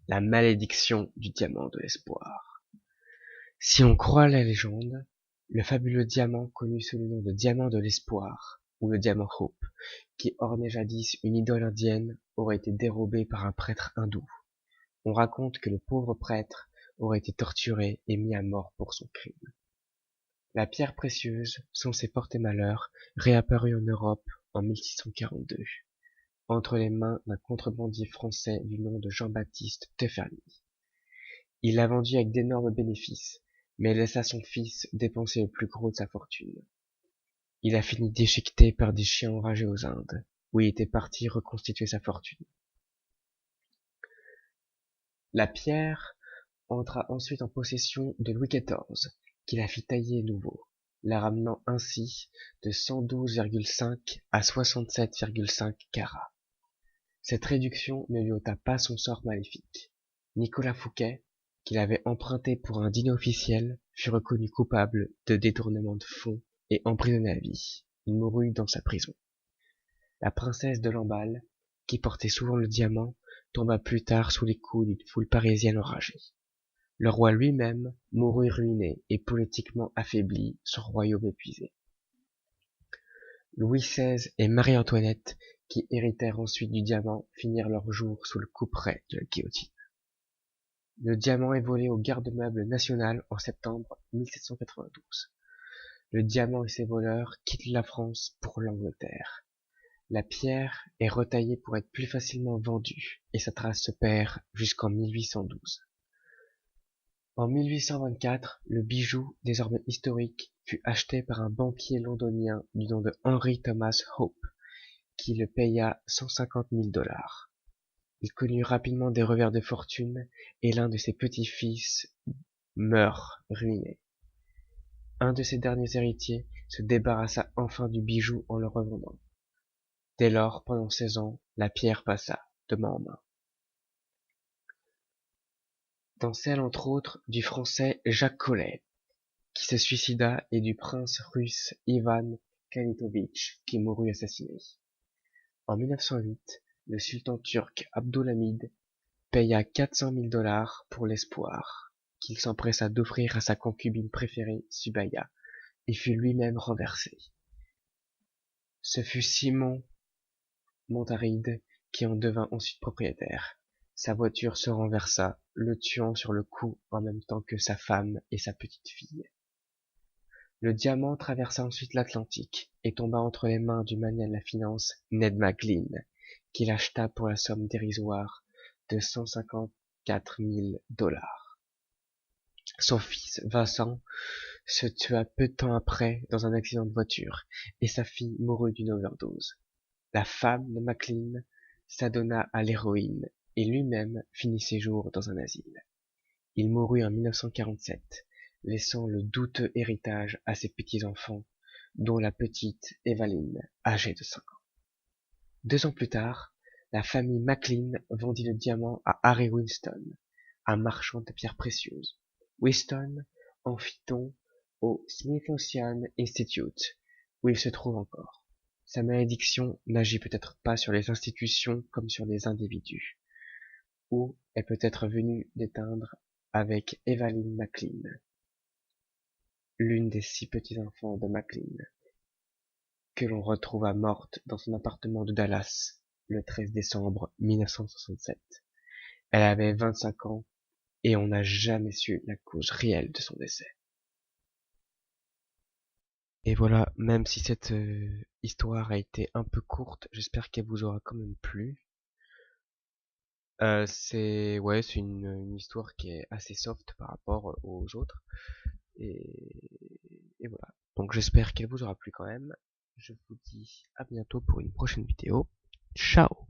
La malédiction du diamant de l'espoir. Si on croit la légende, le fabuleux diamant connu sous le nom de diamant de l'espoir, ou le diamant Hope, qui ornait jadis une idole indienne, aurait été dérobé par un prêtre hindou. On raconte que le pauvre prêtre aurait été torturé et mis à mort pour son crime. La pierre précieuse, censée porter malheur, réapparut en Europe en 1642, entre les mains d'un contrebandier français du nom de Jean-Baptiste Teferny. Il la vendit avec d'énormes bénéfices, mais laissa son fils dépenser le plus gros de sa fortune. Il a fini déchiqueté par des chiens enragés aux Indes, où il était parti reconstituer sa fortune. La pierre entra ensuite en possession de Louis XIV, qui la fit tailler nouveau, la ramenant ainsi de 112,5 à 67,5 carats. Cette réduction ne lui ôta pas son sort maléfique. Nicolas Fouquet, qui l'avait emprunté pour un dîner officiel, fut reconnu coupable de détournement de fonds et emprisonné à vie. Il mourut dans sa prison. La princesse de Lamballe, qui portait souvent le diamant, tomba plus tard sous les coups d'une foule parisienne enragée. Le roi lui-même mourut ruiné et politiquement affaibli, son royaume épuisé. Louis XVI et Marie-Antoinette, qui héritèrent ensuite du diamant, finirent leurs jours sous le couperet de la guillotine. Le diamant est volé au garde-meuble national en septembre 1792. Le diamant et ses voleurs quittent la France pour l'Angleterre. La pierre est retaillée pour être plus facilement vendue, et sa trace se perd jusqu'en 1812. En 1824, le bijou, désormais historique, fut acheté par un banquier londonien du nom de Henry Thomas Hope, qui le paya 150 000 $. Il connut rapidement des revers de fortune, et l'un de ses petits-fils meurt ruiné. Un de ses derniers héritiers se débarrassa enfin du bijou en le revendant. Dès lors, pendant 16 ans, la pierre passa de main en main. Dans celle, entre autres, du français Jacques Collet, qui se suicida, et du prince russe Ivan Kanitovitch, qui mourut assassiné. En 1908, le sultan turc Abdülhamid paya 400 000 $ pour l'espoir, qu'il s'empressa d'offrir à sa concubine préférée, Subaya, et fut lui-même renversé. Ce fut Simon Montaride qui en devint ensuite propriétaire. Sa voiture se renversa, le tuant sur le coup en même temps que sa femme et sa petite fille. Le diamant traversa ensuite l'Atlantique et tomba entre les mains du magnat de la finance Ned McGlynn, qui l'acheta pour la somme dérisoire de 154 000 $. Son fils Vincent se tua peu de temps après dans un accident de voiture et sa fille mourut d'une overdose. La femme de McLean s'adonna à l'héroïne et lui-même finit ses jours dans un asile. Il mourut en 1947, laissant le douteux héritage à ses petits-enfants, dont la petite Evaline, âgée de 5 ans. 2 ans plus tard, la famille McLean vendit le diamant à Harry Winston, un marchand de pierres précieuses. Winston en fit don au Smithsonian Institute, où il se trouve encore. Sa malédiction n'agit peut-être pas sur les institutions comme sur les individus, ou est peut-être venue d'éteindre avec Evaline McLean, l'une des 6 petits-enfants de McLean, que l'on retrouva morte dans son appartement de Dallas le 13 décembre 1967. Elle avait 25 ans et on n'a jamais su la cause réelle de son décès. Et voilà, même si cette histoire a été un peu courte, j'espère qu'elle vous aura quand même plu. C'est une histoire qui est assez soft par rapport aux autres. Et voilà. Donc j'espère qu'elle vous aura plu quand même. Je vous dis à bientôt pour une prochaine vidéo. Ciao!